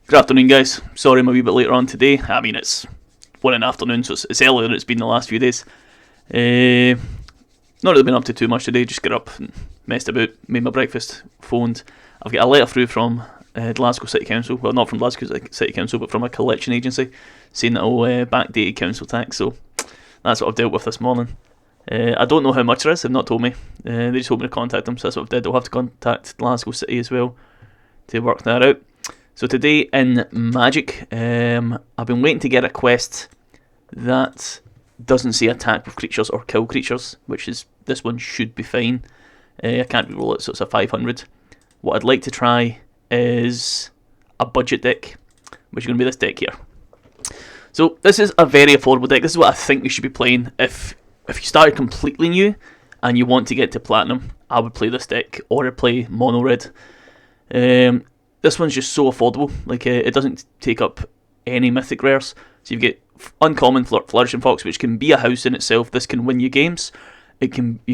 Good afternoon, guys. Sorry I'm a wee bit later on today. I mean, it's 1 in the afternoon, so it's earlier than it's been the last few days. Not really been up to too much today, just got up and messed about, made my breakfast, phoned. I've got a letter through from Glasgow City Council, well, not from Glasgow City Council, but from a collection agency, saying that I'll backdate council tax, so that's what I've dealt with this morning. I don't know how much there is, they've not told me. They just told me to contact them, so that's what I've did. I'll have to contact Glasgow City as well to work that out. So today in Magic, I've been waiting to get a quest that doesn't say attack with creatures or kill creatures, which is, this one should be fine. I can't reroll it, so it's a 500. What I'd like to try is a budget deck, which is going to be this deck here. So this is a very affordable deck. This is what I think you should be playing. If you started completely new and you want to get to Platinum, I would play this deck, or I'd play Mono Red. This one's just so affordable. Like it doesn't take up any mythic rares. So you get uncommon Flourishing Fox, which can be a house in itself. This can win you games. You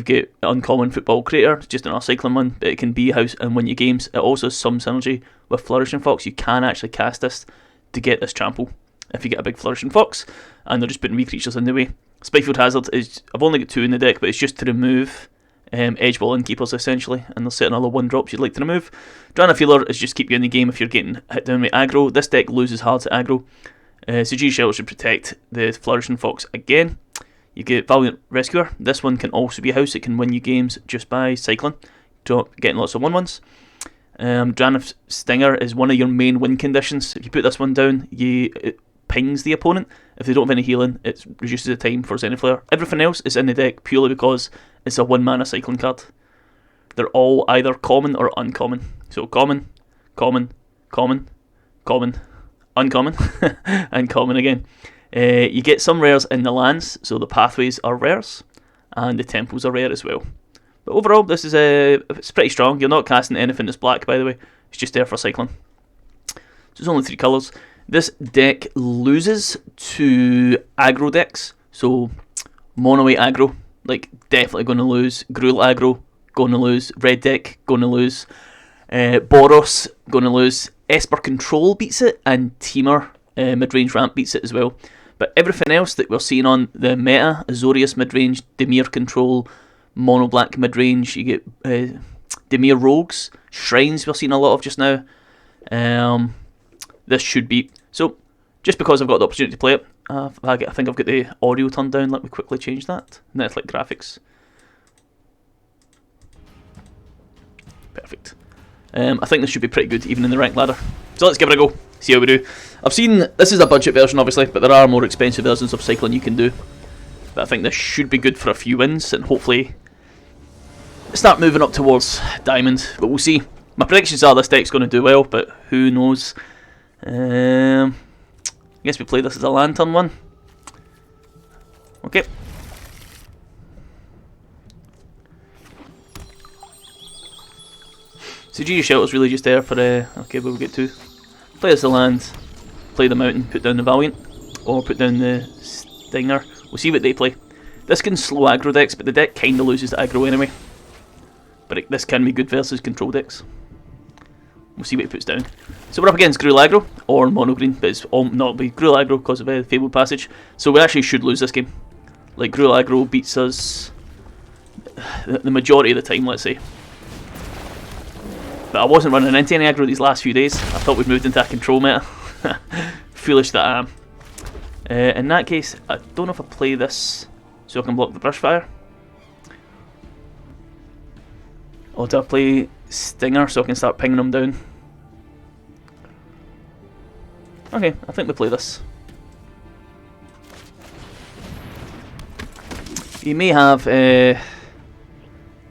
get uncommon Football Creator, it's just an cycling one, but it can be a house and win you games. It also has some synergy with Flourishing Fox. You can actually cast this to get this trample if you get a big Flourishing Fox, and they're just putting wee creatures in the way. Spikefield Hazard is, I've only got 2 in the deck, but it's just to remove edge wall innkeepers essentially, and they'll set another 1-drops you'd like to remove. Drana Feeler is just keep you in the game if you're getting hit down with aggro. This deck loses hard to aggro. Siege Shelter should protect the Flourishing Fox again. You get Valiant Rescuer. This one can also be a house. It can win you games just by cycling, getting lots of 1/1s. Drana Stinger is one of your main win conditions. If you put this one down, it pings the opponent. If they don't have any healing, it reduces the time for Zenithflare. Everything else is in the deck purely because it's a 1-mana cycling card. They're all either common or uncommon. So common, common, common, common, uncommon, and common again. You get some rares in the lands, so the pathways are rares, and the temples are rare as well. But overall, this is it's pretty strong. You're not casting anything that's black, by the way. It's just there for cycling. So it's only 3 colours. This deck loses to aggro decks, so mono white aggro, like definitely going to lose. Gruul aggro, going to lose. Red deck, going to lose. Boros, going to lose. Esper Control beats it, and Teamer mid-range ramp beats it as well. But everything else that we're seeing on the meta, Azorius mid-range, Dimir Control, Mono Black mid-range, you get Dimir Rogues, Shrines we're seeing a lot of just now. This should be, so just because I've got the opportunity to play it, I think I've got the audio turned down. Let me quickly change that. Netflix graphics. Perfect. I think this should be pretty good even in the rank ladder. So let's give it a go, see how we do. I've seen, this is a budget version obviously, but there are more expensive versions of cycling you can do. But I think this should be good for a few wins and hopefully start moving up towards Diamond, but we'll see. My predictions are this deck's going to do well, but who knows. I guess we play this as a lantern one. Okay. So Siege Shelter's really just there for okay, we'll get 2. Play as the land, play the mountain, put down the Valiant, or put down the Stinger. We'll see what they play. This can slow aggro decks, but the deck kinda loses to aggro anyway. But this can be good versus control decks. We'll see what he puts down. So we're up against Gruul aggro, or Mono Green, but it's all not be Gruul aggro because of Fabled Passage. So we actually should lose this game. Like Gruul aggro beats us the majority of the time, let's say. But I wasn't running into any aggro these last few days. I thought we'd moved into a control meta. Foolish that I am. In that case, I don't know if I play this so I can block the Brushfire. Or do I play Stinger so I can start pinging them down? Okay, I think we play this. You may have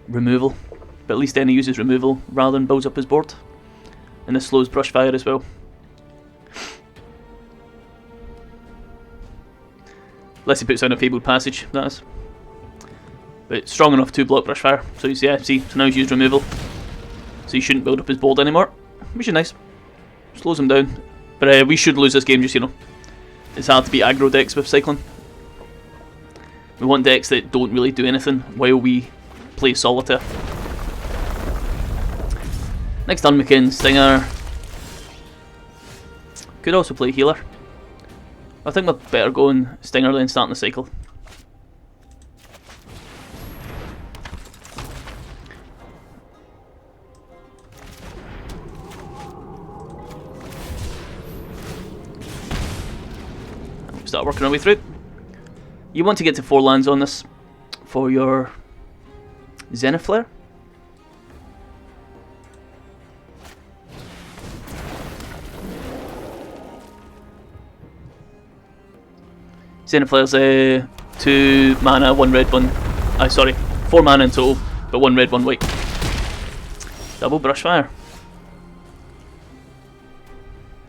removal, but at least then he uses removal rather than builds up his board. And this slows Brushfire as well. Unless he puts down a Fabled Passage, that is. But it's strong enough to block Brushfire. So you see, yeah, see, so now he's used removal. So he shouldn't build up his board anymore, which is nice. Slows him down. But we should lose this game, just, you know. It's hard to beat aggro decks with cycling. We want decks that don't really do anything while we play Solitaire. Next turn we can Stinger. Could also play healer. I think we're better going Stinger than starting the cycle. Start working our way through. You want to get to 4 lands on this for your Zenith Flare. Zenith Flare's 2 mana, 1 red, 1. Sorry, 4 mana in total, but 1 red, 1 white. Double Brushfire.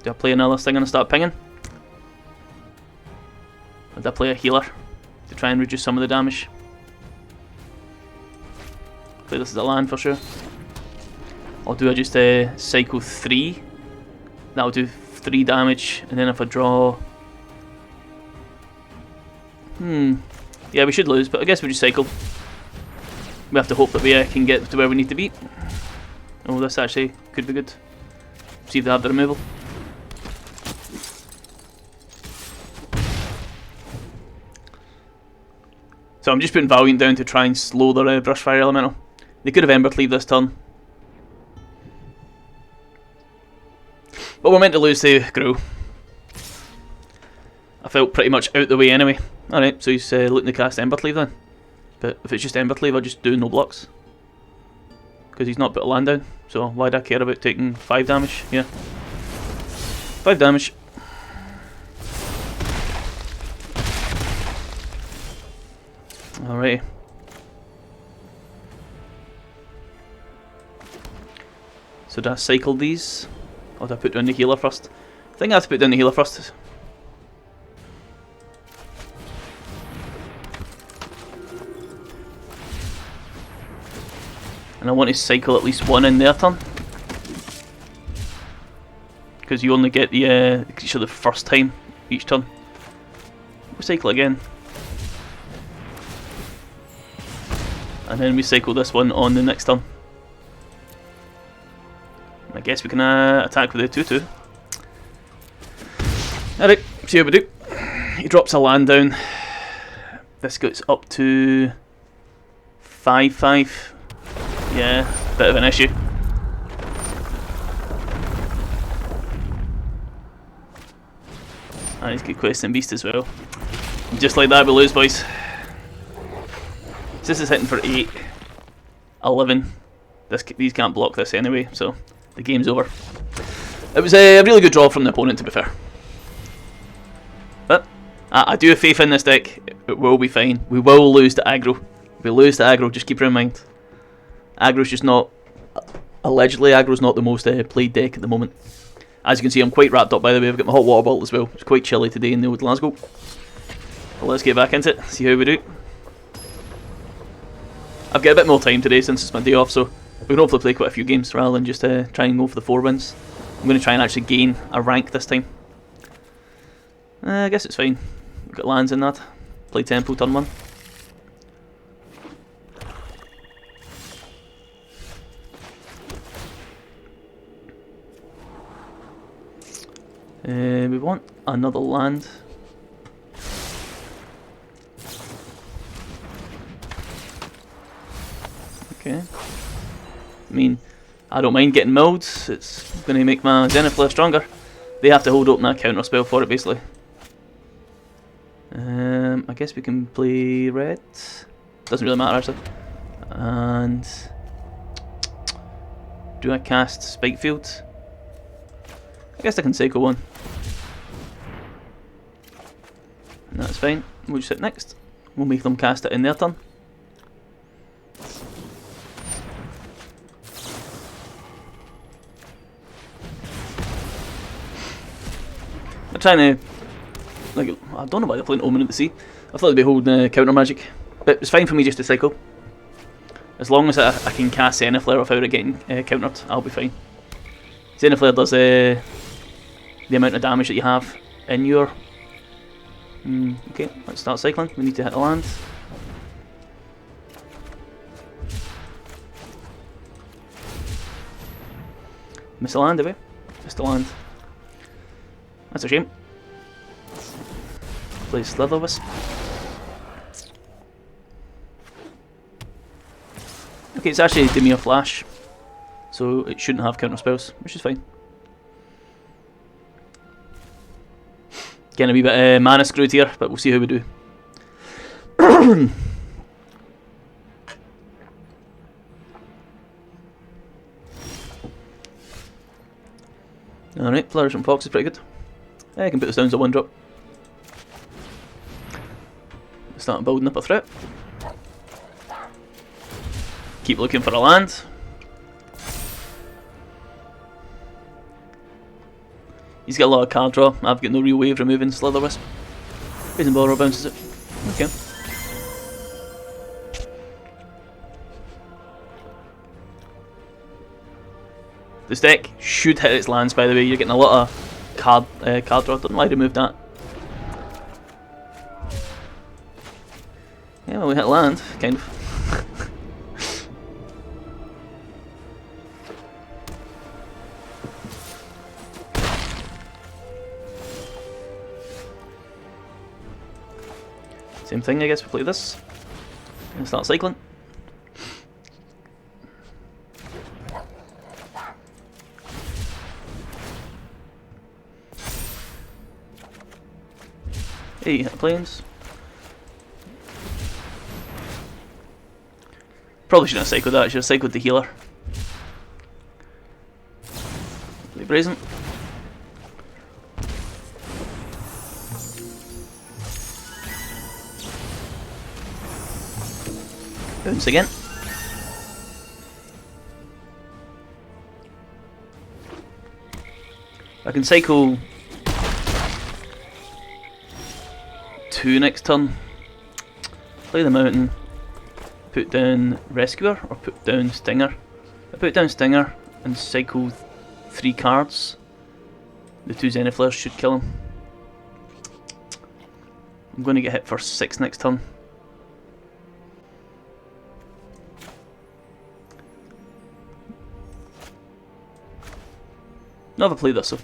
Do I play another Stinger and start pinging? Or do I play a healer to try and reduce some of the damage? Play this as a land for sure. Or do I just cycle 3? That'll do 3 damage, and then if I draw... Yeah, we should lose, but I guess we just cycle. We have to hope that we can get to where we need to be. Oh, this actually could be good. See if they have the removal. So I'm just putting Valiant down to try and slow their Brushfire Elemental. They could have Ember Cleave this turn. But we're meant to lose to Grow. I felt pretty much out the way anyway. Alright, so he's looking to cast Ember Cleave then. But if it's just Ember Cleave, I'll just do no blocks. Because he's not put a land down. So why do I care about taking 5 damage? Yeah. 5 damage. Alright. So do I cycle these? Or do I put down the healer first? I think I have to put down the healer first. And I want to cycle at least 1 in their turn. Because you only get the creature the first time each turn. We'll cycle again. And then we cycle this one on the next turn. I guess we can attack with the 2-2. Alright, see how we do. He drops a land down. This goes up to 5-5. Yeah, bit of an issue. And he's got Questing Beast as well. And just like that we lose, boys. This is hitting for 8. 11. These can't block this anyway, so the game's over. It was a really good draw from the opponent, to be fair. But I do have faith in this deck. It will be fine. We will lose to aggro. If we lose to aggro, just keep it in mind. Aggro's just not... Allegedly, aggro's not the most played deck at the moment. As you can see, I'm quite wrapped up, by the way. I've got my hot water bottle as well. It's quite chilly today in the old Glasgow. But let's get back into it, see how we do. I've got a bit more time today since it's my day off, so we can hopefully play quite a few games rather than just try and go for the 4 wins. I'm going to try and actually gain a rank this time. I guess it's fine. We've got lands in that. Play Temple turn 1. We want another land. Okay. I mean, I don't mind getting milled. It's going to make my Zenith Flare stronger. They have to hold open that counter spell for it, basically. I guess we can play red. Doesn't really matter, actually. And do I cast Spikefield? I guess I can cycle 1. And that's fine. We'll just hit next. We'll make them cast it in their turn. I'm trying to... like, I don't know why they're playing Omen of the Sea. I thought they'd be holding counter magic. But it's fine for me just to cycle. As long as I can cast Zenith Flare without it getting countered, I'll be fine. Zenith Flare does the amount of damage that you have in your... okay, let's start cycling. We need to hit the land. Miss a land, did we? Missed a land. That's a shame. Play Slither-Wisp. Okay, it's actually Dimir Flash, so it shouldn't have counter spells, which is fine. Getting a wee bit mana screwed here, but we'll see how we do. Alright, Flourishing Fox is pretty good. I can put this down as a 1-drop. Start building up a threat. Keep looking for a land. He's got a lot of card draw. I've got no real way of removing Slither-Wisp. Brazen Borrower bounces it. Okay. This deck should hit its lands, by the way. You're getting a lot of card draw. Don't know why I removed that. Yeah, well, we hit land, kind of. Same thing, I guess. We play this and start cycling. Hey, hit planes. Probably shouldn't have cycled that. I should have cycled the healer. Play Brazen. Bounce again. I can cycle 2 next turn. Play the mountain. Put down Rescuer or put down Stinger. I put down Stinger and cycle 3 cards. The 2 Zenithflares should kill him. I'm going to get hit for 6 next turn. Never played this, so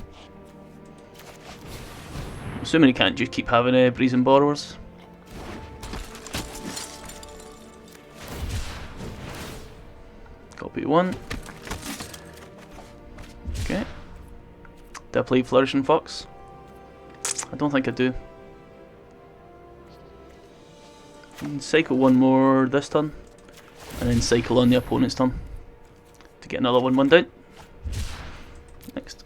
assuming he can't just keep having Brazen Borrowers. Copy 1. Okay. Do I play Flourishing Fox? I don't think I do. And cycle 1 more this turn, and then cycle on the opponent's turn to get another 1/1 down. Next.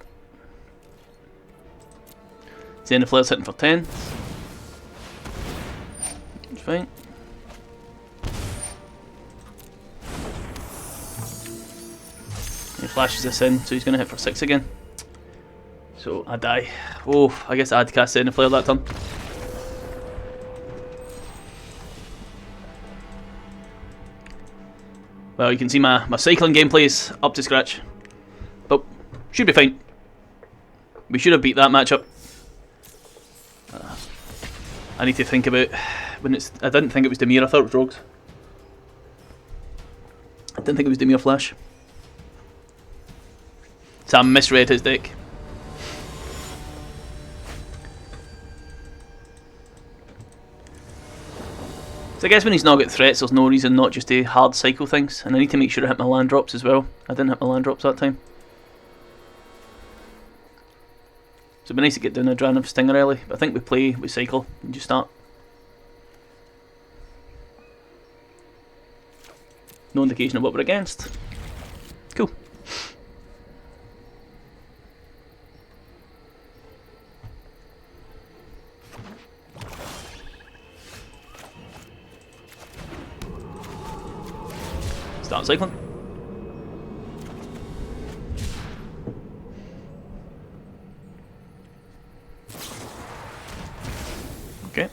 Zenithflare's hitting for 10. It's fine. He flashes this in, so he's going to hit for 6 again. So I die. Oh, I guess I had to cast Zenithflare that turn. Well, you can see my cycling gameplay is up to scratch. But should be fine. We should have beat that matchup. I need to think about when it's. I didn't think it was Dimir. I thought it was Rogues. I didn't think it was Dimir Flash. So I misread his deck. So I guess when he's not got threats, there's no reason not just to hard cycle things, and I need to make sure I hit my land drops as well. I didn't hit my land drops that time. So it'd be nice to get down a Dran of Stinger early, but I think we cycle, and just start. No indication of what we're against. Cool. Start cycling. Okay.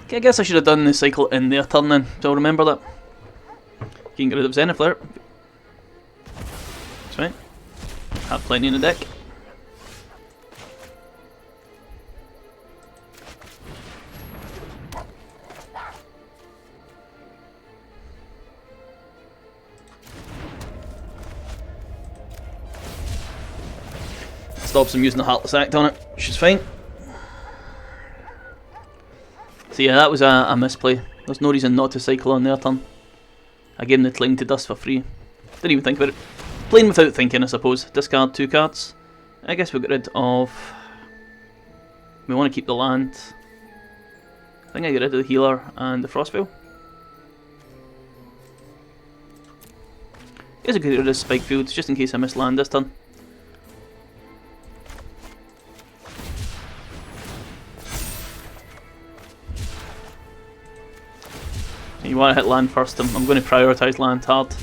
Okay, I guess I should have done the cycle in their turn then, so I'll remember that. You can get rid of Zenithflare. That's fine. Have plenty in the deck. stops him using the Heartless Act on it, which is fine. So yeah, that was a misplay. There's no reason not to cycle on their turn. I gave him the Cling to Dust for free. Didn't even think about it. Playing without thinking, I suppose. Discard 2 cards. I guess we'll get rid of... We want to keep the land. I think I get rid of the Healer and the Frostveil. I guess I could get rid of Spike Fields just in case I miss land this turn. You want to hit land first. I'm going to prioritise land hard.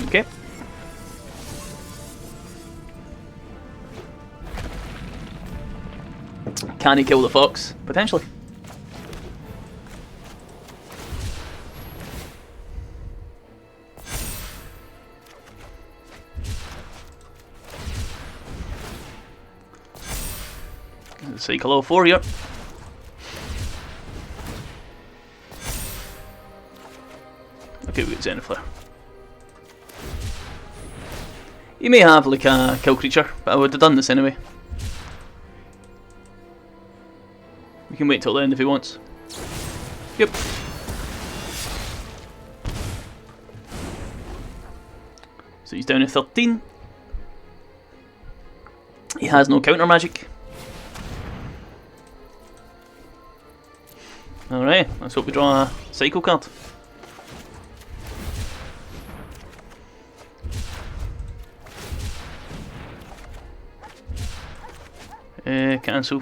Okay. Can he kill the fox? Potentially. Cycle all 4 here. Okay, we got Zenithler. You may have like a kill creature, but I would have done this anyway. We can wait till the end if he wants. Yep. So he's down to 13. He has no counter magic. Alright, let's hope we draw a Psycho card. Cancel.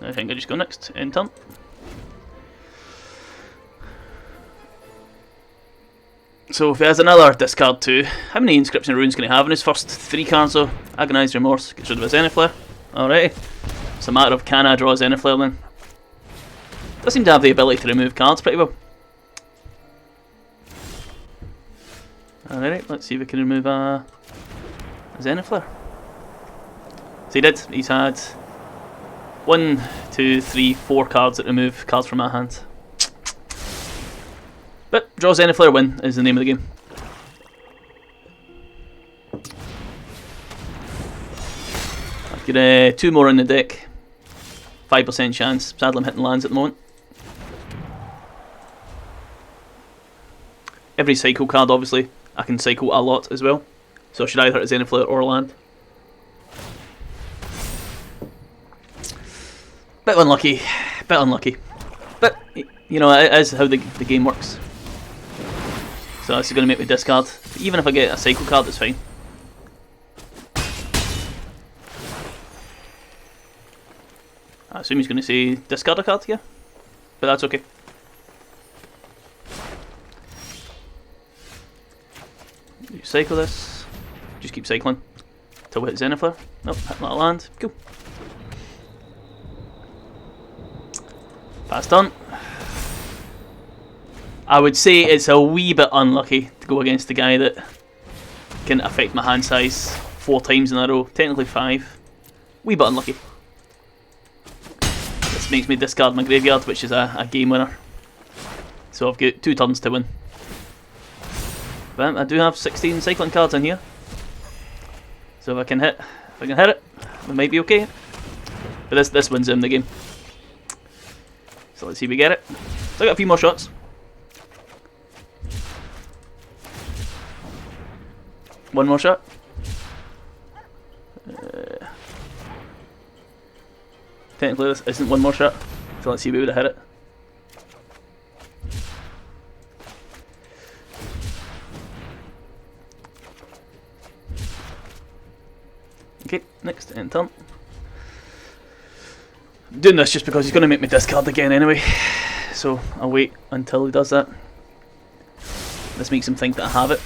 I think I just go next, end turn. So if he has another discard 2, how many Inscription Runes can he have in his first 3 cards though? Agonized Remorse, gets rid of his Zenithler. Alright, it's a matter of can I draw a Zenithler then? Does seem to have the ability to remove cards pretty well. Alright, let's see if we can remove a Zenithler. So he did, he's had 1, 2, 3, 4 cards that remove cards from my hand. But draw Zenithler, win is the name of the game. I've got 2 more in the deck. 5% chance, sadly I'm hitting lands at the moment. Every cycle card obviously, I can cycle a lot as well. So I should either hit a Zenithler or land. Bit unlucky, but you know it is how the game works. So this is going to make me discard. Even if I get a cycle card, it's fine. I assume he's going to say discard a card here, but that's okay. You cycle this, just keep cycling till we hit Zenithler. Nope, hit that land. Cool. Pass turn. I would say it's a wee bit unlucky to go against the guy that can affect my hand size 4 times in a row. Technically 5. Wee bit unlucky. This makes me discard my graveyard, which is a game winner. So I've got 2 turns to win. But I do have 16 cycling cards in here. So if I can hit it, we might be okay. But this wins him the game. So let's see if we get it. So I got a few more shots. One more shot. Technically this isn't one more shot. So let's see if we would have hit it. Okay, next end turn. I'm doing this just because he's going to make me discard again anyway, so I'll wait until he does that. This makes him think that I have it.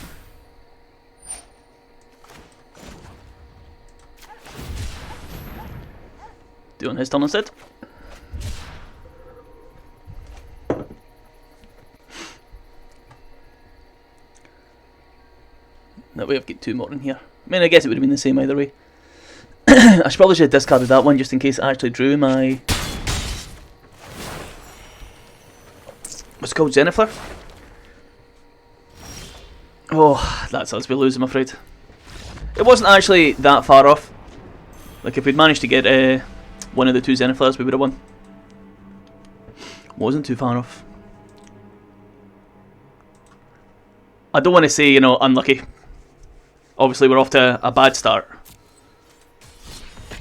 Do on his turn instead. That way I've got 2 more in here. I mean, I guess it would have been the same either way. I probably should have discarded that one just in case I actually drew my... what's it called? Zenithler? Oh, that's us we lose, I'm afraid. It wasn't actually that far off. Like, if we'd managed to get one of the 2 Zenithals, we would have won. Wasn't too far off. I don't want to say, you know, unlucky. Obviously, we're off to a bad start.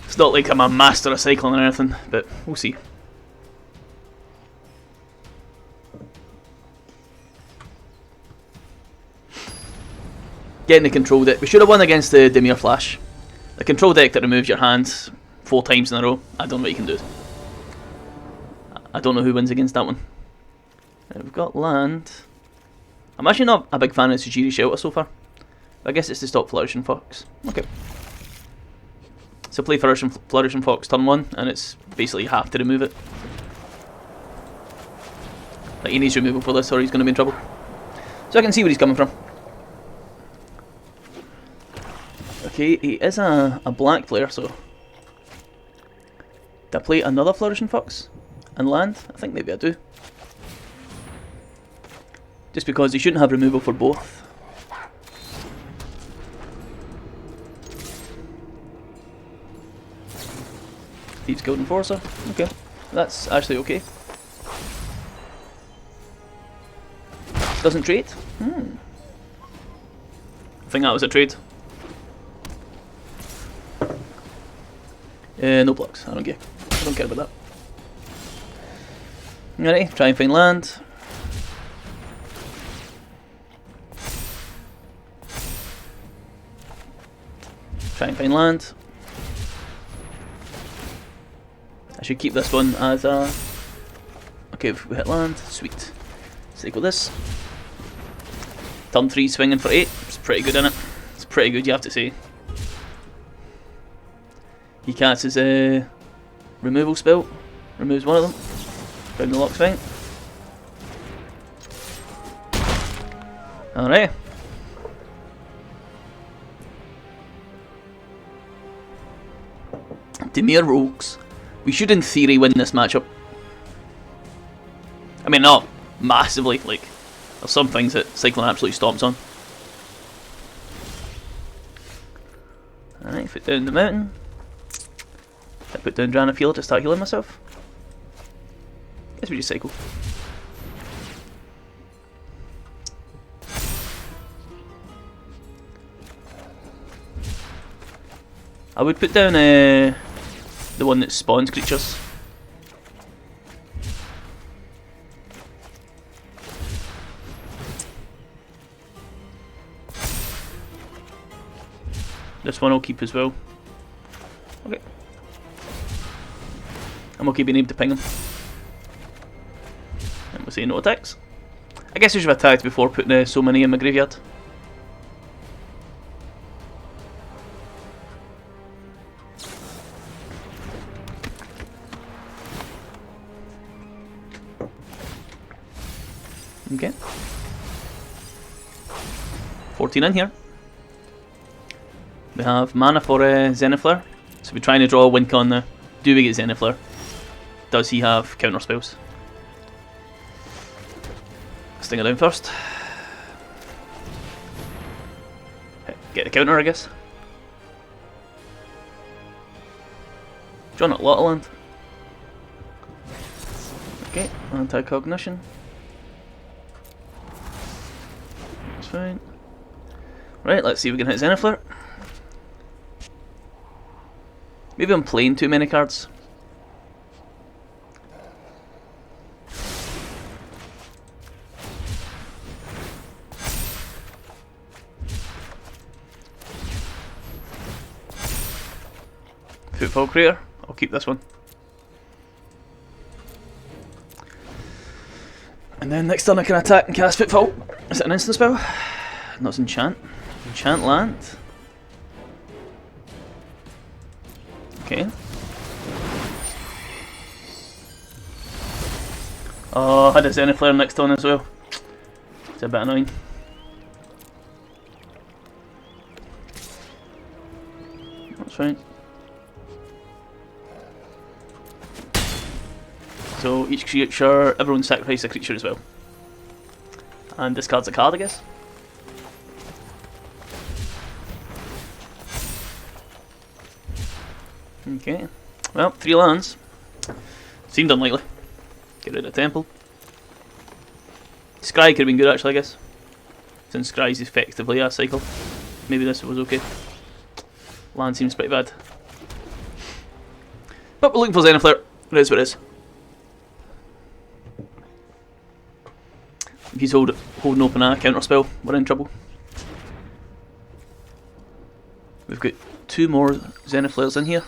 It's not like I'm a master of cycling or anything, but we'll see. Getting the control deck. We should have won against the Demir Flash. The control deck that removes your hand 4 times in a row. I don't know what you can do. I don't know who wins against that one. We've got land. I'm actually not a big fan of the Sujiri Shelter so far. But I guess it's to stop Flourishing Fox. Okay. So play Flourishing Fox turn 1, and it's basically you have to remove it. Like, he needs removal for this or he's going to be in trouble. So I can see where he's coming from. Okay, he is a black player, so... Do I play another Flourishing Fox and land? I think maybe I do. Just because he shouldn't have removal for both. Thieves Guild Enforcer. Okay, that's actually okay. Doesn't trade? I think that was a trade. No blocks. I don't care. I don't care about that. Alright, try and find land. Try and find land. I should keep this one as a... Okay, if we hit land, sweet. Stick with this. Turn 3 swinging for 8. It's pretty good, innit? It's pretty good, you have to say. He casts his removal spell. Removes one of them. Found the lock's fine. Alright. Demir Rogues. We should, in theory, win this matchup. I mean, not massively. Like, there's some things that Cycling absolutely stomps on. Alright, foot down the mountain. I put down Drana Field to start healing myself. Guess we just cycle. I would put down the one that spawns creatures. This one I'll keep as well. Okay. I'm okay being able to ping him. And we'll say no attacks. I guess we should have attacked before putting so many in my graveyard. Okay. 14 in here. We have mana for Zenithlar. So we're trying to draw a win con now. Do we get Zenithlar? Does he have counter spells? Sting it down first. Get the counter, I guess. Draw not a lot of land. Okay, anti-cognition. That's fine. Right, let's see if we can hit Zenithlar. Maybe I'm playing too many cards. Footfall Crater. I'll keep this one. And then next turn I can attack and cast Footfall. Is it an instant spell? No, it's enchant. Enchant land. Okay. Oh, I had a Zenithlar next turn as well. It's a bit annoying. That's fine. So each creature, everyone sacrifices a creature as well. And discards a card, I guess. Okay. Well, 3 lands. Seemed unlikely. Get rid of Temple. Scry could have been good actually, I guess. Since Scry's effectively a cycle. Maybe this was okay. Land seems pretty bad. But we're looking for Zenithler. It is what it is. If he's holding open a counter spell, we're in trouble. We've got 2 more Zenithlers in here.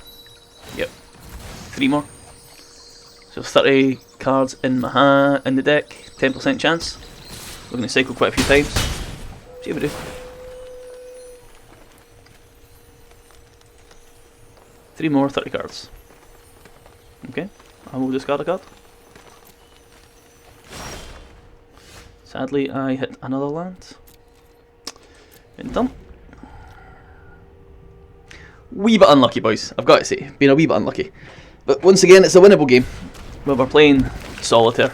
Yep. 3 more. So 30 cards in my in the deck, 10% chance. We're going to cycle quite a few times. See how we do. Three more 30 cards. Okay, I will discard a card. Sadly, I hit another land. And done. Wee bit unlucky, boys. I've got to say, been a wee bit unlucky. But once again, it's a winnable game. Well, we're playing Solitaire.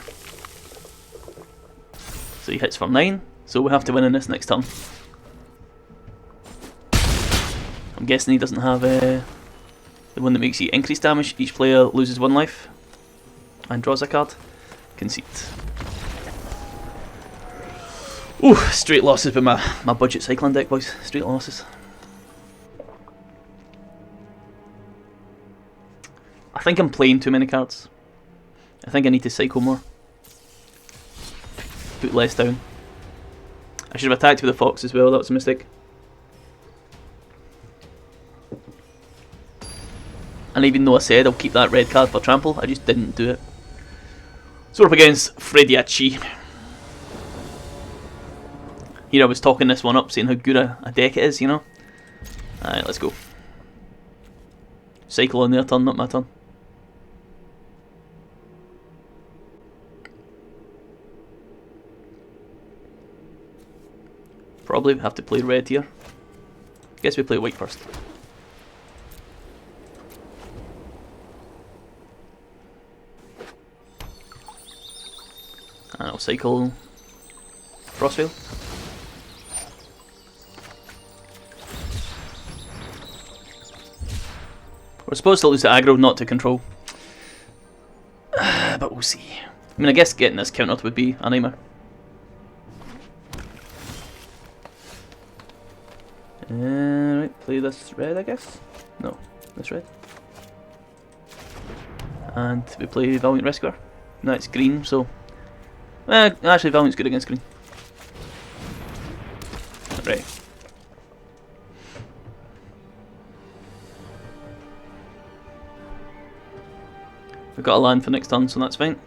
So he hits for 9, so we have to win in this next turn. I'm guessing he doesn't have the one that makes you increase damage. Each player loses 1 life and draws a card. Concede. Ooh, straight losses with my budget cycling deck, boys. Straight losses. I think I'm playing too many cards. I think I need to cycle more. Put less down. I should have attacked with the fox as well, that was a mistake. And even though I said I'll keep that red card for trample, I just didn't do it. So we're up against Frediachi. Here I was talking this one up, saying how good a deck it is, you know. Alright, let's go. Cycle on their turn, not my turn. Probably have to play red here. Guess we play white first. And I'll cycle Frostveil. We're supposed to lose the aggro, not to control. But we'll see. I mean, I guess getting this countered would be a nightmare. Right, play this red, I guess? No, this red. And we play Valiant Rescuer. No, it's green, so... actually, Valiant's good against green. Right. We've got a land for next turn, so that's fine.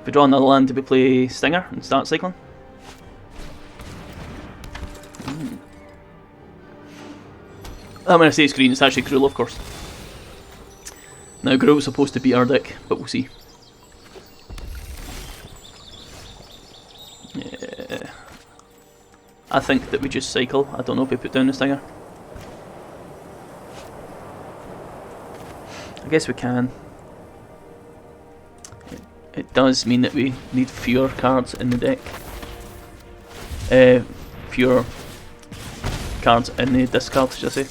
If we draw another land, do we play Stinger and start cycling? When I say it's green, it's actually Gruul, of course. Now, Gruul's supposed to beat our deck, but we'll see. Yeah. I think that we just cycle. I don't know if we put down the Stinger. I guess we can. It does mean that we need fewer cards in the deck. Fewer cards in the discard, should I say.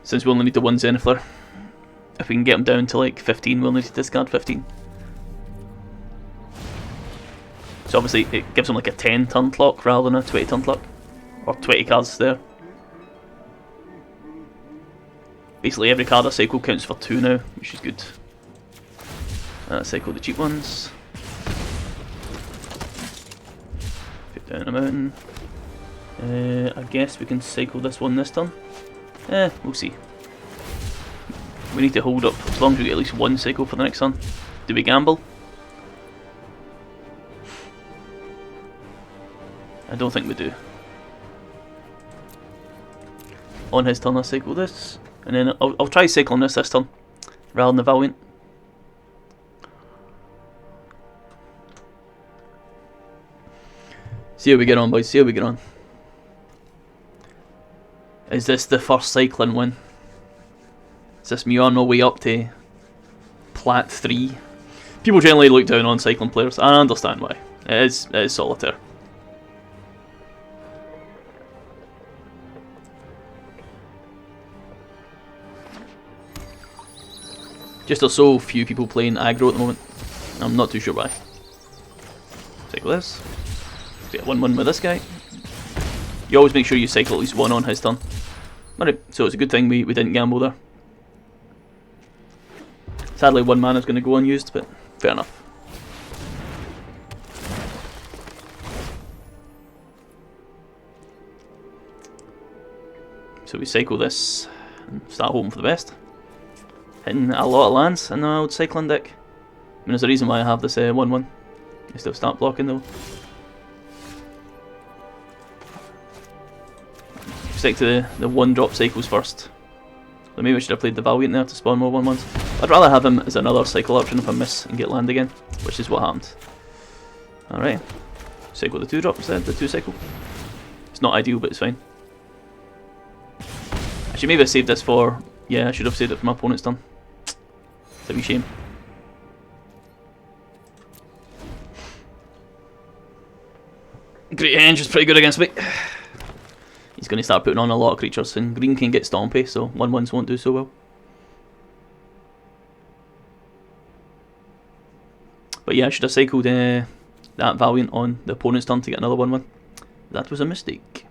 Since we only need the 1 Zenithler. If we can get them down to like 15, we'll need to discard 15. So obviously it gives them like a 10 turn clock rather than a 20 turn clock. Or 20 cards there. Basically every card I cycle counts for 2 now, which is good. Cycle the cheap ones. Put down a mountain. I guess we can cycle this one this turn. We'll see. We need to hold up as long as we get at least 1 cycle for the next turn. Do we gamble? I don't think we do. On his turn I'll cycle this, and then I'll try cycling this turn, rather than the Valiant. See how we get on, boys, see how we get on. Is this the first cycling win? Is this me on my way up to Plat 3? People generally look down on cycling players, and I understand why. It is Solitaire. Just there's so few people playing aggro at the moment. I'm not too sure why. Cycle this. Get 1-1 with this guy. You always make sure you cycle at least one on his turn. Alright, so it's a good thing we didn't gamble there. Sadly, 1 mana's going to go unused, but fair enough. So we cycle this and start hoping for the best. Hitting a lot of lands in the old cycling deck. I mean, there's a reason why I have this 1-1 instead of start blocking though. Stick to the 1-drop cycles first. So maybe I should have played the Valiant there to spawn more 1-1s. I'd rather have him as another cycle option if I miss and get land again, which is what happened. Alright, cycle the 2-drop instead, the 2-cycle. It's not ideal, but it's fine. I should maybe have saved this for... Yeah, I should have saved it for my opponent's turn. It's a wee shame. Great Henge is pretty good against me. He's going to start putting on a lot of creatures, and green can get stompy, so 1-1s won't do so well. But yeah, I should have cycled that Valiant on the opponent's turn to get another 1-1. That was a mistake.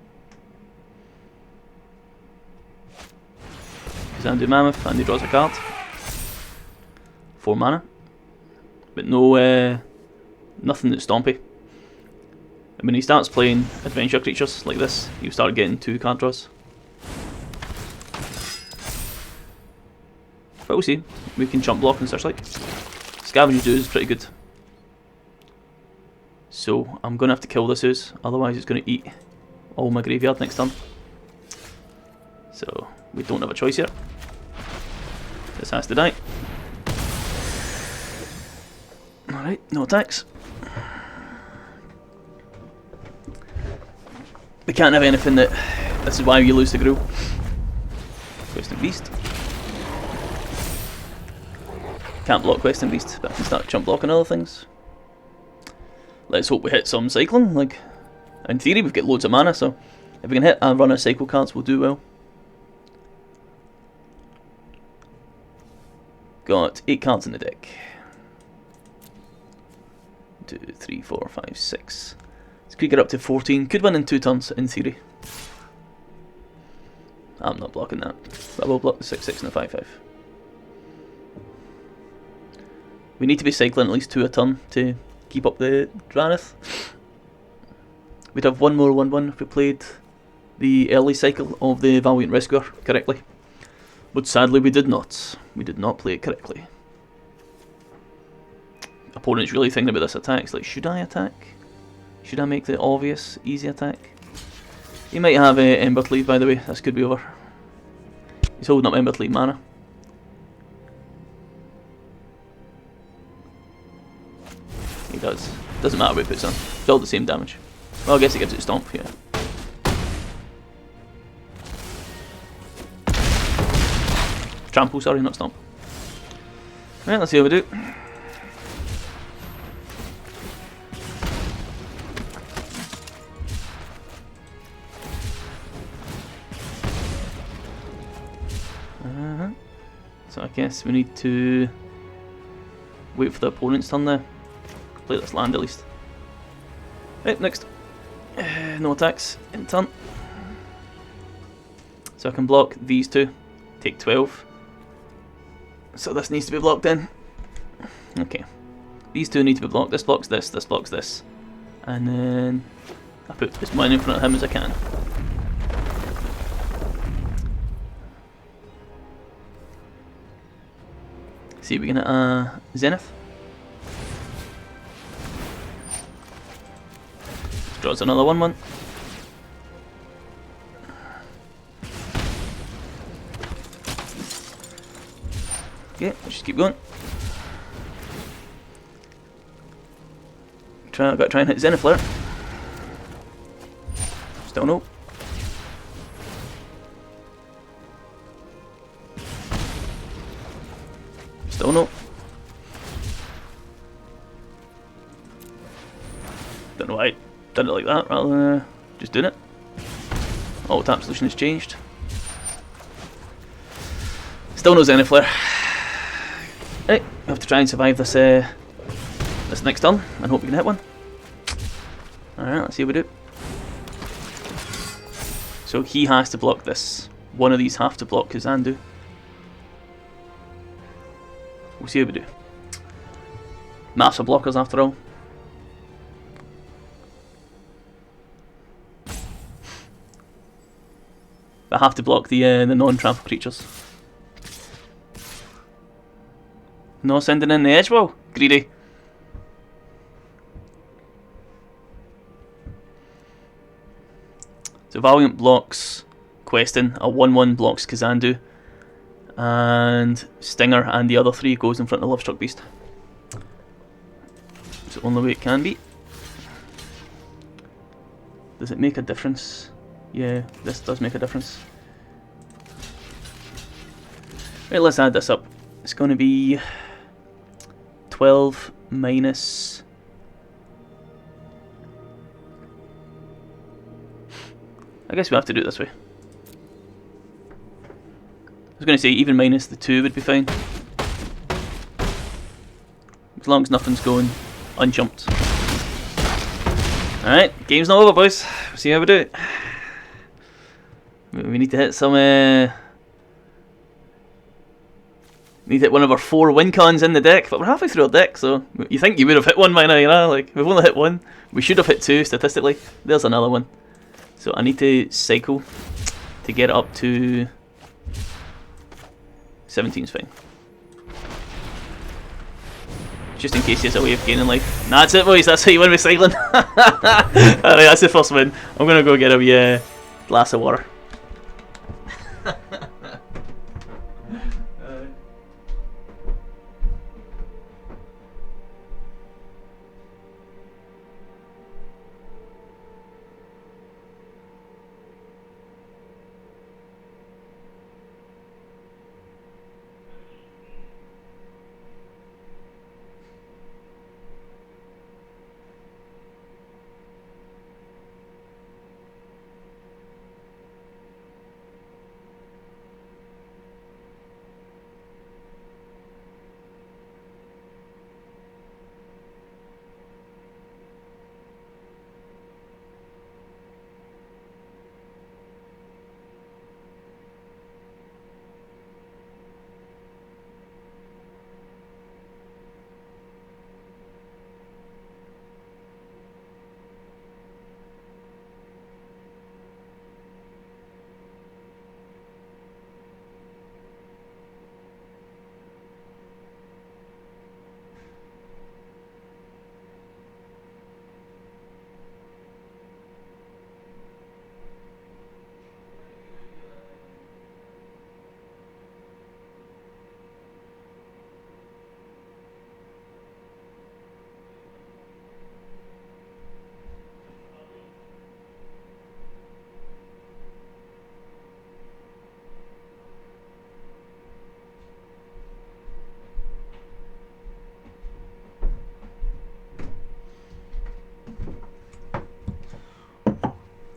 Xandu Mammoth, and he draws a card. 4 mana. But no, nothing that's stompy. And when he starts playing adventure creatures like this, you start getting 2 card draws. But we'll see. We can jump block and such like. Scavenge Ooze is pretty good. So I'm going to have to kill this Ooze, otherwise it's going to eat all my graveyard next turn. So we don't have a choice here. This has to die. Alright, no attacks. We can't have anything that... This is why you lose the Gruul. Questing Beast. Can't block Questing Beast, but I can start jump blocking other things. Let's hope we hit some cycling. Like, in theory we've got loads of mana, so if we can hit and run our cycle cards, we'll do well. Got 8 cards in the deck. 1, 2, 3, 4, 5, 6. Could get up to 14. Could win in 2 turns, in theory. I'm not blocking that. But I will block the 6-6 and the 5-5. We need to be cycling at least 2 a turn to keep up the Dranith. We'd have 1 more 1-1 if we played the early cycle of the Valiant Rescuer correctly. But sadly we did not. We did not play it correctly. Opponent's really thinking about this attack. It's like, should I attack? Should I make the obvious, easy attack? He might have Embercleave, by the way. This could be over. He's holding up Embercleave mana. He does. Doesn't matter what he puts on. It's all the same damage. Well, I guess it gives it Stomp, yeah. Trample, sorry, not Stomp. Right, let's see how we do. So I guess we need to wait for the opponent's turn there. Play this land at least. Right, next. No attacks in turn. So I can block these 2. Take 12. So this needs to be blocked in. Okay. These 2 need to be blocked. This blocks this, this blocks this. And then I put as many in front of him as I can. See if we can hit Zenith. Draws another 1-1. Okay, let's just keep going. I've got to try and hit Zenith Flare. Still no. Still no. Don't know why I did it like that rather than just doing it. Oh, tap solution has changed. Still no Zenith Flare. Right, we have to try and survive this this next turn and hope we can hit one. Alright, let's see how we do. So he has to block this. One of these have to block Kazandu. We'll see how we do. Maps are blockers after all. But I have to block the non-trample creatures. No sending in the edge wall. Greedy. So Valiant blocks Questing, a 1-1 blocks Kazandu, and Stinger and the other 3 goes in front of the Lovestruck Beast. It's the only way it can be. Does it make a difference? Yeah, this does make a difference. Right, let's add this up. It's going to be 12 minus... I guess we have to do it this way. I was going to say even minus the 2 would be fine. As long as nothing's going unjumped. Alright, game's not over, boys. We'll see how we do it. We need to hit some... need to hit one of our 4 win cons in the deck, but we're halfway through our deck, so you think you would have hit one by now, you know? Like, we've only hit 1. We should have hit 2 statistically. There's another one. So I need to cycle to get up to 17's fine. Just in case he has a way of gaining life. Nah, that's it, boys. That's how you win with cycling. Alright, that's the first win. I'm gonna go get a wee glass of water.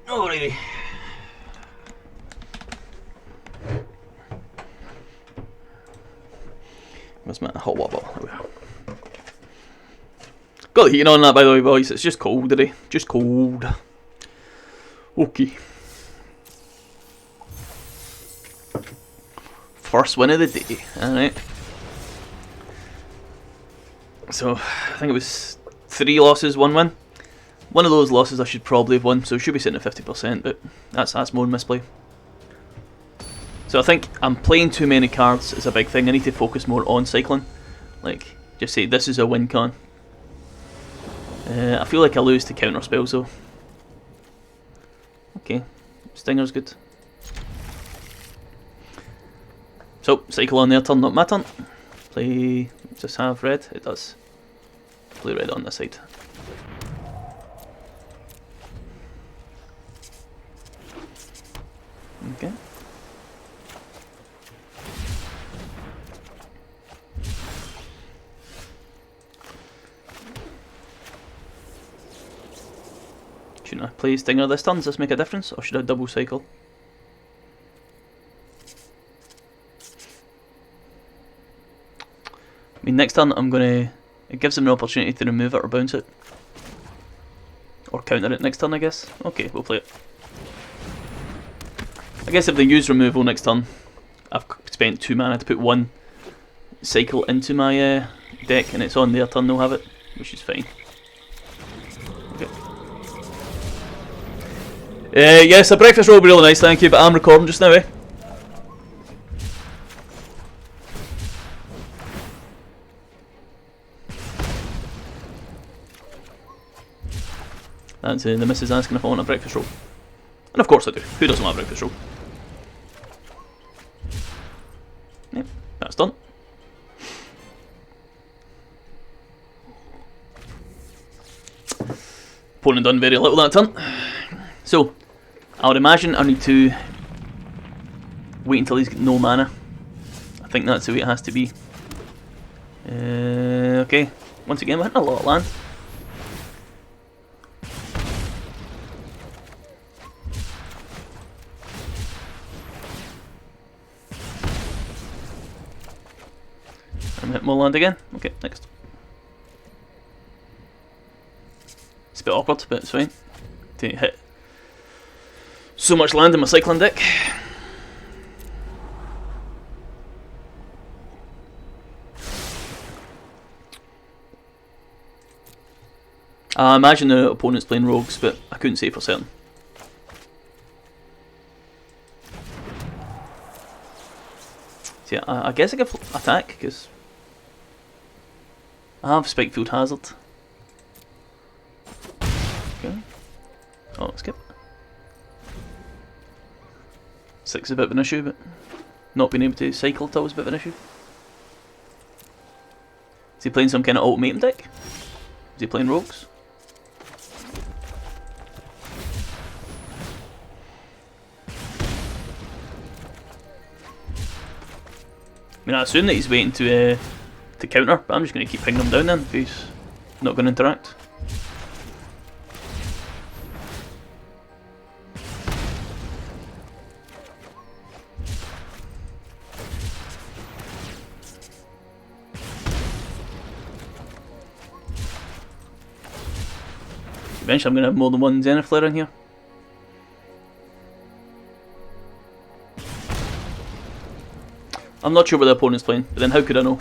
Alrighty. Where's my hot water bottle? There we are. Got the heating on that, by the way, boys. It's just cold today. Just cold. Okay. First win of the day. Alright. So, I think it was 3 losses, 1 win. One of those losses I should probably have won, so should be sitting at 50%, but that's more misplay. So I think I'm playing too many cards is a big thing. I need to focus more on cycling. Like, just say this is a win con. I feel like I lose to counter spells though. Okay, Stinger's good. So, cycle on their turn, not my turn. Play, does this have red? It does. Play red on this side. Okay. Shouldn't I play Stinger this turn? Does this make a difference? Or should I double cycle? I mean, next turn I'm gonna... It gives him an opportunity to remove it or bounce it. Or counter it next turn, I guess. Okay, we'll play it. I guess if they use removal next turn, I've spent 2 mana to put 1 cycle into my deck, and it's on their turn they'll have it, which is fine. Okay. Yes, a breakfast roll would be really nice, thank you, but I'm recording just now, That's the missus asking if I want a breakfast roll. And of course I do. Who doesn't want a breakfast roll? Yep, that's done. Opponent done very little that turn. So, I would imagine I need to wait until he's got no mana. I think that's the way it has to be. Okay, once again we're hitting a lot of land. I'm hitting more land again. Okay, next. It's a bit awkward, but it's fine. To hit so much land in my cycling deck. I imagine the opponent's playing rogues, but I couldn't say for certain. So yeah, I guess I could attack, because I have Spikefield Hazard. Okay. Oh, skip. 6 is a bit of an issue, but not being able to cycle at all is a bit of an issue. Is he playing some kind of ultimatum deck? Is he playing rogues? I mean, I assume that he's waiting to counter, but I'm just going to keep pinging him down then if he's not going to interact. Eventually I'm going to have more than one Zenithflare in here. I'm not sure what the opponent's playing, but then how could I know?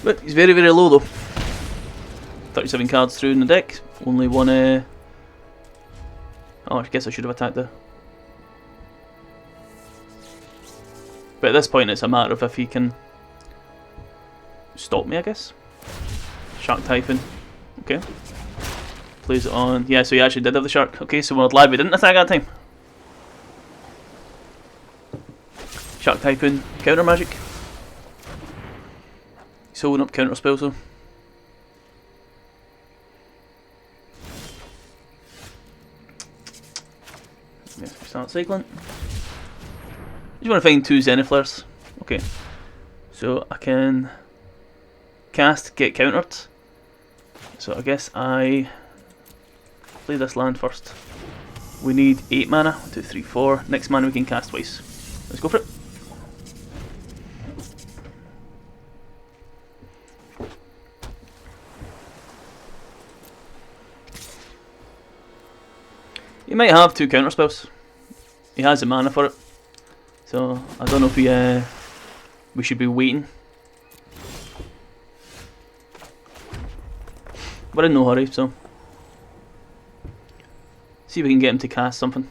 But he's very, very low though. 37 cards through in the deck. Only one. Oh, I guess I should have attacked there. But at this point, it's a matter of if he can stop me, I guess. Shark Typhoon. Okay. Plays it on. Yeah, so he actually did have the shark. Okay, so we're glad we didn't attack that time. Shark Typhoon, counter magic. He's holding up counter spells though. Yes, we start cycling. Just want to find 2 Zenithflares. Okay. So I can cast, get countered. So I guess I play this land first. We need 8 mana. 1, 2, 3, 4. Next mana we can cast twice. Let's go for it. He might have 2 counter spells. He has the mana for it. So I don't know if we should be waiting. We're in no hurry, so see if we can get him to cast something.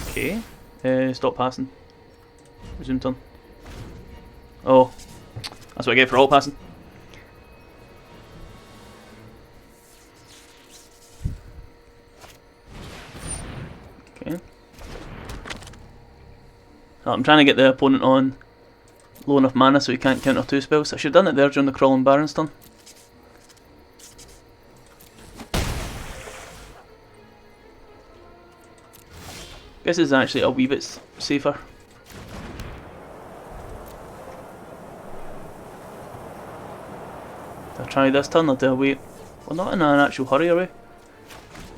Okay. Stop passing. Resume turn. Oh, that's what I get for all passing. Okay. So I'm trying to get the opponent on low enough mana so he can't counter 2 spells. I should have done it there during the Crawling Baron's turn. Guess it's actually a wee bit safer. Do I try this turn or do I wait? We're not in an actual hurry, are we?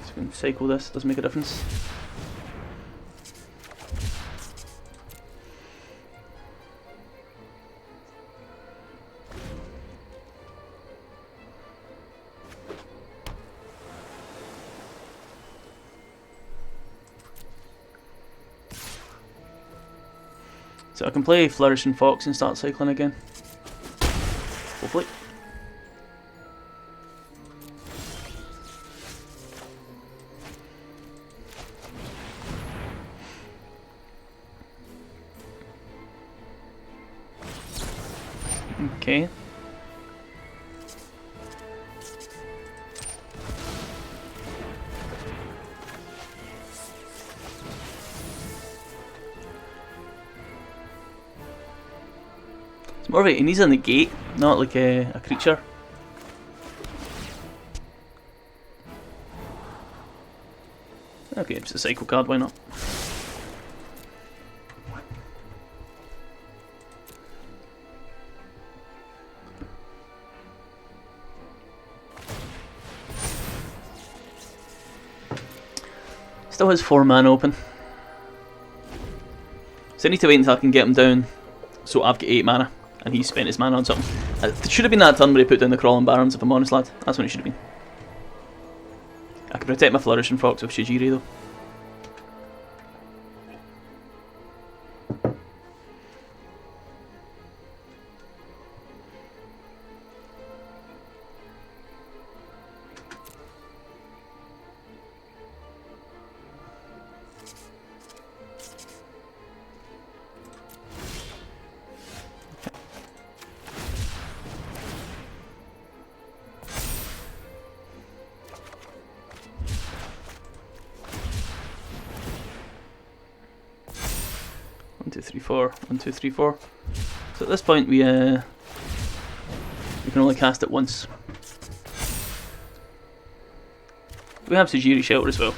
Just going to cycle this, doesn't make a difference. So I can play Flourishing Fox and start cycling again. Hopefully. Okay. It's more of he needs a negate, not like a creature. Okay, it's a cycle card, why not? Still has 4 mana open. So I need to wait until I can get him down so I've got 8 mana and he's spent his mana on something. It should have been that turn where he put down the Crawling Barons, if I'm honest, lad. That's when it should have been. I can protect my Flourishing Fox with Shijiri though. One, two, three, four. 1, 2, 3, 4. So at this point we can only cast it once. We have Sujiri Shelter as well.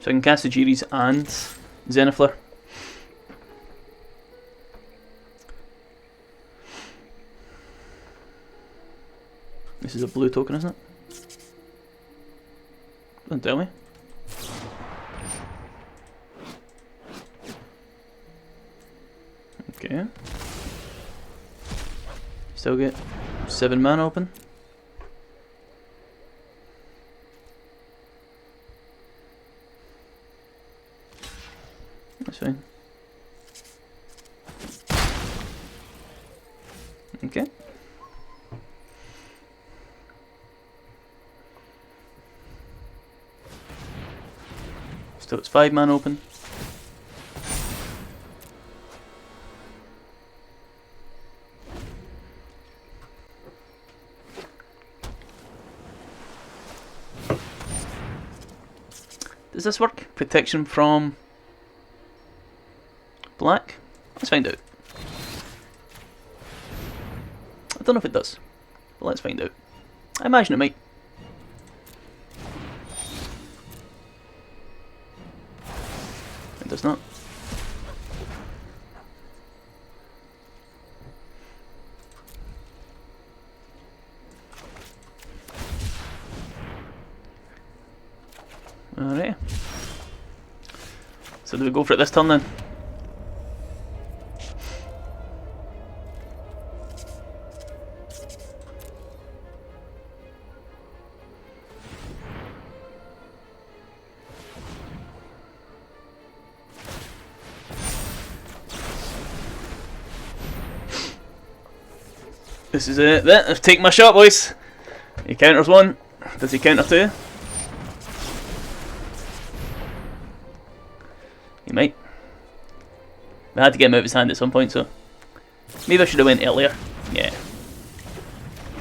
So I can cast Sujiris and Zenithler. This is a blue token, isn't it? Don't tell me. Okay. Still get 7 mana open. That's fine. Okay. So it's 5 mana open. Does this work? Protection from black? Let's find out. I don't know if it does, but let's find out. I imagine it might. It does not. Alright. So do we go for it this turn then? This is it. I've taken my shot, boys. He counters 1. Does he counter 2? He might. I had to get him out of his hand at some point, so maybe I should have went earlier. Yeah.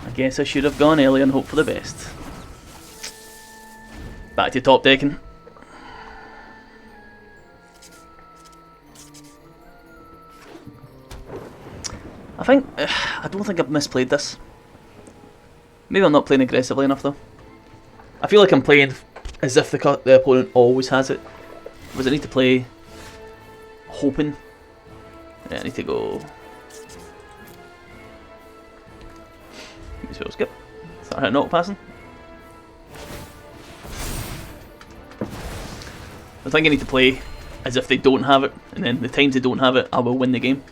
I guess I should have gone earlier and hope for the best. Back to top decking. I don't think I've misplayed this. Maybe I'm not playing aggressively enough though. I feel like I'm playing as if the opponent always has it. Does it need to play hoping? Yeah, I need to go. Might as well skip. Start hitting auto passing. I think I need to play as if they don't have it, and then the times they don't have it, I will win the game.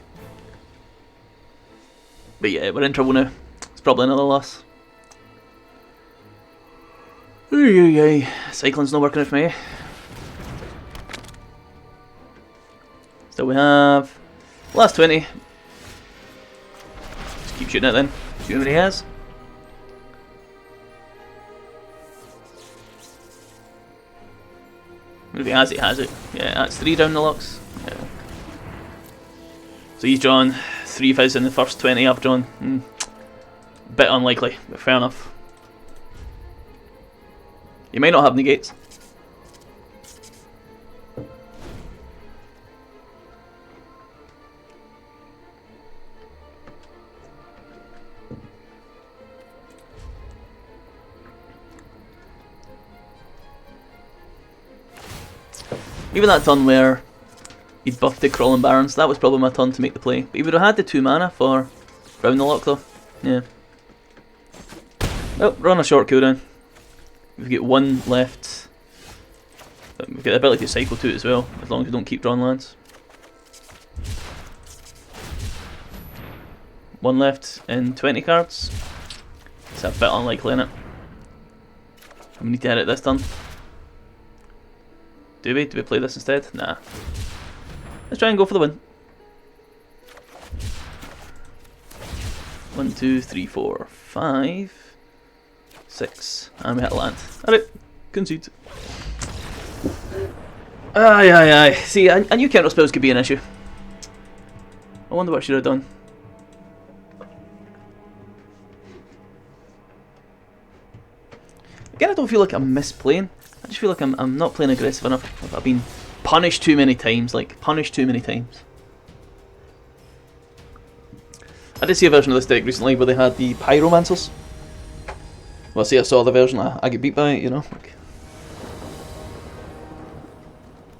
But yeah, we're in trouble now. It's probably another loss. Cycling's not working out for me. Still we have last 20. Just keep shooting it then. See what he has. If he has it. Yeah, that's 3 down the locks. Yeah. So he's drawn 3 fizz in the first 20 I've drawn. Bit unlikely, but fair enough. You might not have negates. Even that turn where he'd buffed the Crawling Barons, that was probably my turn to make the play. But he would have had the 2 mana for round the lock though. Yeah. Well, we're on a short cooldown. We've got 1 left. We've got the ability to cycle to it as well, as long as we don't keep drawing lands. 1 left in 20 cards. It's a bit unlikely, innit? We need to hit it this turn. Do we? Do we play this instead? Nah. Let's try and go for the win. 1, 2, 3, 4, 5, 6, and we hit land. Alright, concede. Aye. See, I knew counter spells could be an issue. I wonder what I should have done. Again, I don't feel like I'm misplaying. I just feel like I'm not playing aggressive enough. I've been punished too many times, punished too many times. I did see a version of this deck recently where they had the Pyromancers. Well, see, I saw the version, I get beat by it, you know.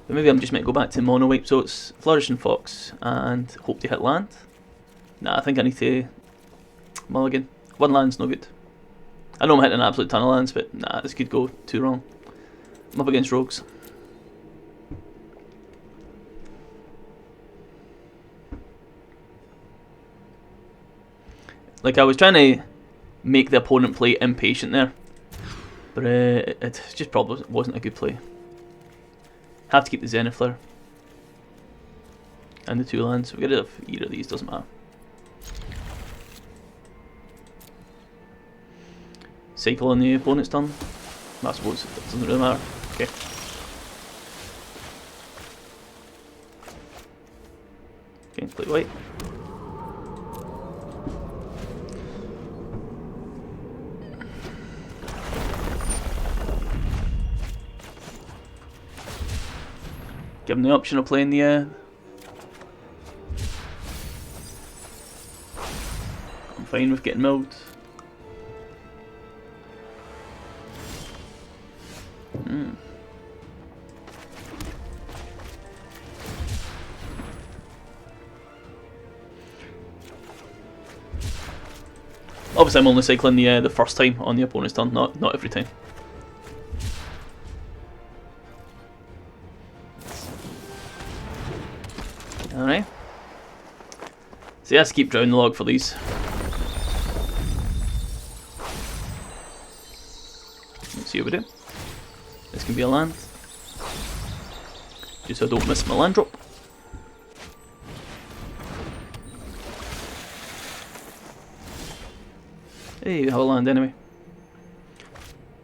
But maybe I'm just meant to go back to mono wipe, so it's Flourishing Fox and hope to hit land. Nah, I think I need to mulligan. 1 land's no good. I know I'm hitting an absolute ton of lands, but nah, this could go too wrong. I'm up against rogues. Like, I was trying to make the opponent play impatient there, but it just probably wasn't a good play. Have to keep the Zenith Flare and the 2 lands. We get rid of either of these, doesn't matter. Cycle on the opponent's turn. I suppose it doesn't really matter. Okay. Okay, play white. Give him the option of playing the I'm fine with getting milled. Obviously I'm only cycling the first time on the opponent's turn, not every time. Alright. So yeah, let's keep drowning the log for these. Let's see what we do. This can be a land. Just so I don't miss my land drop. Hey, we have a land anyway.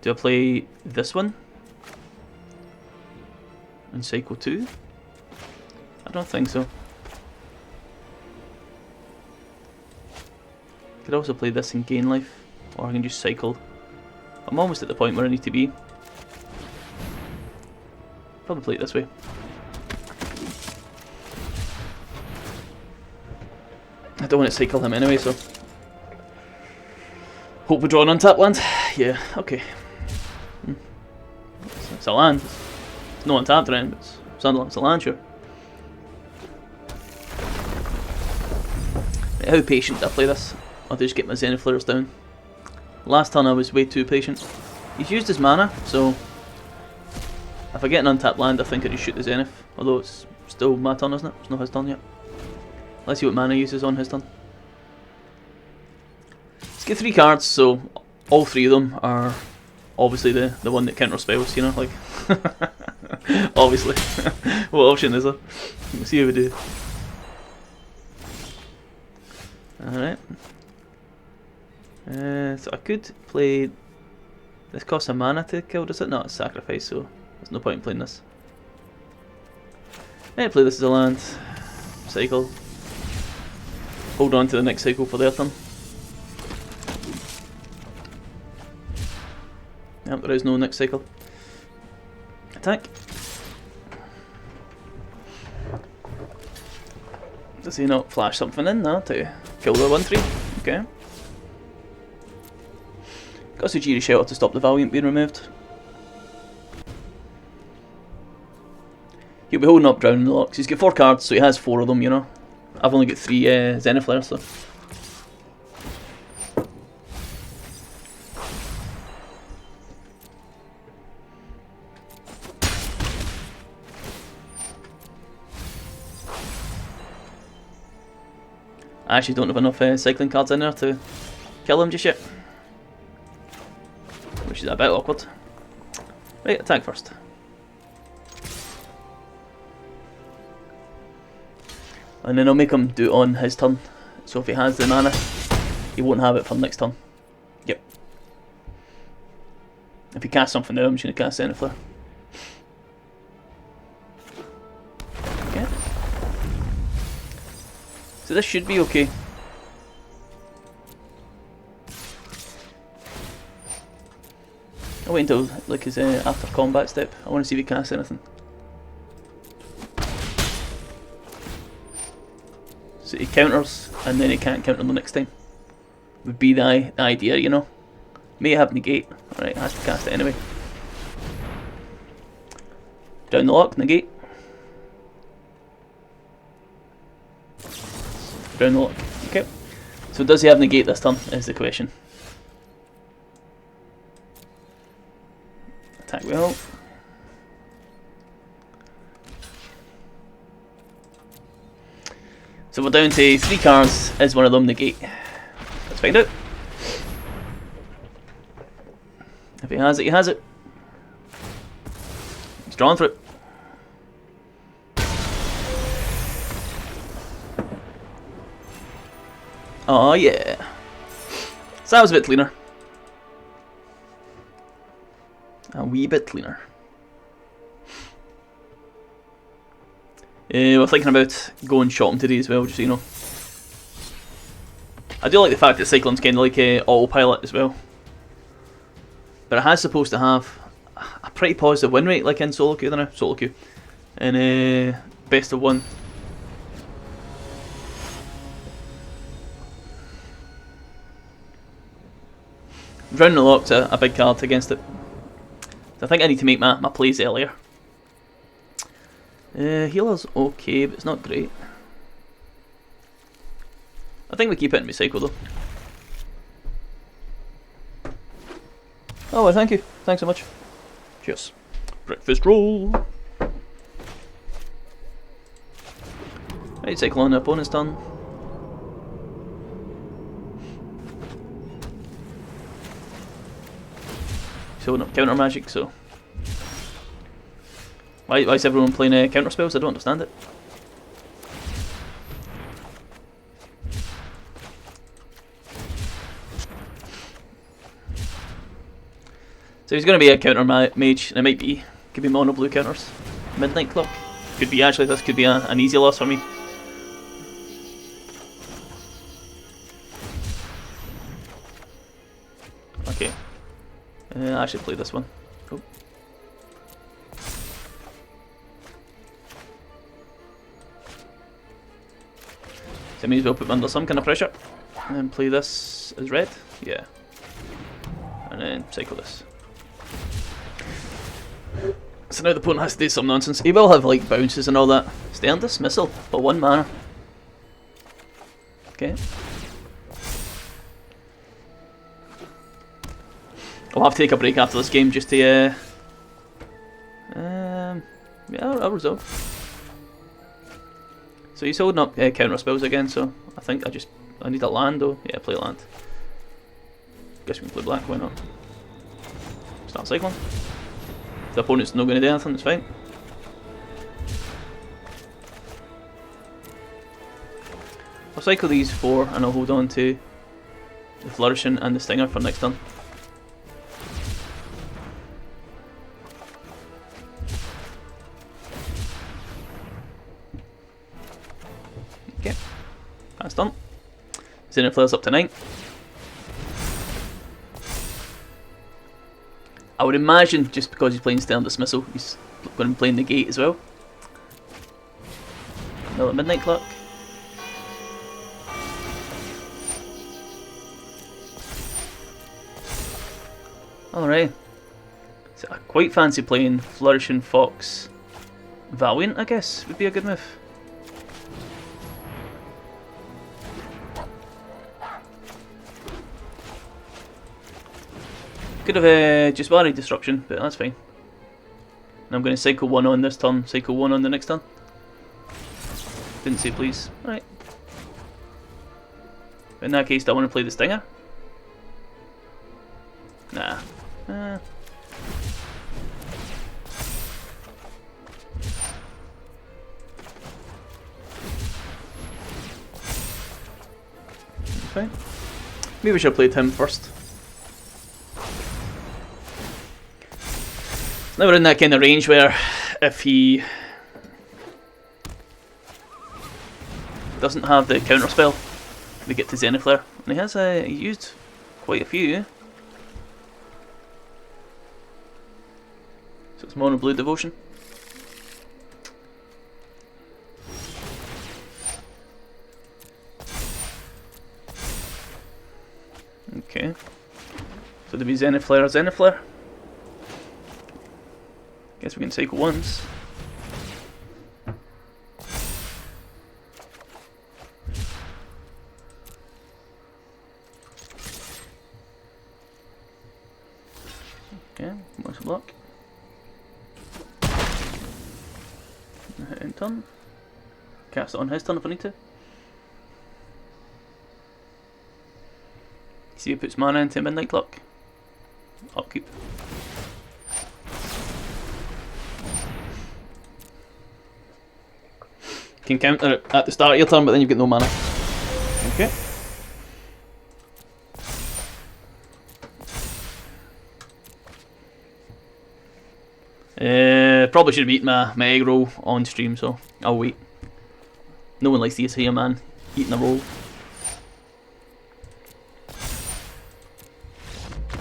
Do I play this one? And cycle 2? I don't think so. Could also play this and gain life, or I can just cycle. I'm almost at the point where I need to be. Probably play it this way. I don't want to cycle him anyway, so hope we draw an untapped land. Yeah, okay. It's a land. It's not untapped or anything, but it's a land, sure. Right, how patient do I play this? I'll just get my Zenith Flares down. Last turn I was way too patient. He's used his mana, so if I get an untapped land I think I just shoot the Zenith. Although it's still my turn, isn't it? It's not his turn yet. Let's see what mana he uses on his turn. Let's get 3 cards, so all 3 of them are Obviously the one that counter spells, you know, like obviously. What option is there? Let's see how we do. Alright. So I could play. This costs a mana to kill, does it? No, it's sacrifice, so there's no point in playing this. I play this as a land. Cycle. Hold on to the next cycle for their turn. Yep, there is no next cycle. Attack. Does he not flash something in there to kill the 1/3? Okay. Got Sujiri Shelter to stop the Valiant being removed. He'll be holding up Drowning the Locks. He's got 4 cards, so he has 4 of them, you know. I've only got 3 Zenithflares, so. I actually don't have enough cycling cards in there to kill him just yet. Which is a bit awkward. Right, attack first. And then I'll make him do it on his turn. So if he has the mana, he won't have it for next turn. Yep. If he casts something there, I'm just going to cast Zenithflare. Okay. So this should be okay. I'll wait until like his after combat step. I want to see if he casts anything. So he counters, and then he can't counter the next time. Would be the idea, you know. May have negate. Alright, has to cast it anyway. Down the lock, negate. Down the lock. Okay. So does he have negate this turn, is the question. Attack well. So we're down to 3 cards. Is one of them negate? Let's find out. If he has it, he has it. He's drawn for it. Oh yeah. So that was a bit cleaner. A wee bit cleaner. We're thinking about going shopping today as well, just so you know. I do like the fact that cycling's kind of like autopilot as well. But it has supposed to have a pretty positive win rate, like in solo queue, don't it? Solo queue. And best of 1. Drowning the Lock's a big card against it. So I think I need to make my plays earlier. Healer's okay, but it's not great. I think we keep it in recycle though. Oh well, thank you. Thanks so much. Cheers. Breakfast roll. Right, cycle on the opponent's turn. He's holding up counter magic, so. Why is everyone playing counter spells? I don't understand it. So he's going to be a counter mage, and it might be, could be mono blue counters. Midnight Clock. Could be actually, this could be an easy loss for me. Okay. I should play this one. Oh. So I may as well put me under some kind of pressure. And then play this as red. Yeah. And then cycle this. So now the opponent has to do some nonsense. He will have like bounces and all that. Stern Dismissal for 1 mana. Okay. I'll have to take a break after this game just to yeah, I'll resolve. So he's holding up counter spells again, so I think I need a land though. Yeah, play land. Guess we can play black, why not? It's Start cycling. If the opponent's not going to do anything, it's fine. I'll cycle these 4 and I'll hold on to the Flourishing and the Stinger for next turn. Okay, that's done. Zenith Flare's up to 9. I would imagine, just because he's playing Stern Dismissal, he's going to be playing the Gate as well. Another Midnight Clock. Alright. So I quite fancy playing Flourishing Fox Valiant, I guess, would be a good move. Could have just varied Disruption, but that's fine. And I'm going to cycle 1 on this turn, cycle 1 on the next turn. Didn't say please. Alright. In that case, do I want to play the Stinger? Nah. Fine. Maybe we should have played him first. Now we're in that kind of range where if he doesn't have the counter spell, we get to Zenith Flare. And he has used quite a few. So it's Mono Blue Devotion. Okay. So there'll be Zenith Flare or Zenith Flare. Guess we can cycle once. Okay, most block. Hit in turn. Cast it on his turn if I need to. See if it puts mana into Midnight Clock. Upkeep. Can counter it at the start of your turn, but then you've got no mana. Okay. Probably should have eaten my egg roll on stream, so I'll wait. No one likes to see a man eating a roll.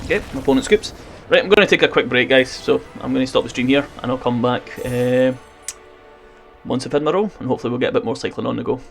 Okay, my opponent scoops. Right, I'm going to take a quick break, guys, so I'm going to stop the stream here and I'll come back once I've had my roll, and hopefully we'll get a bit more cycling on the go.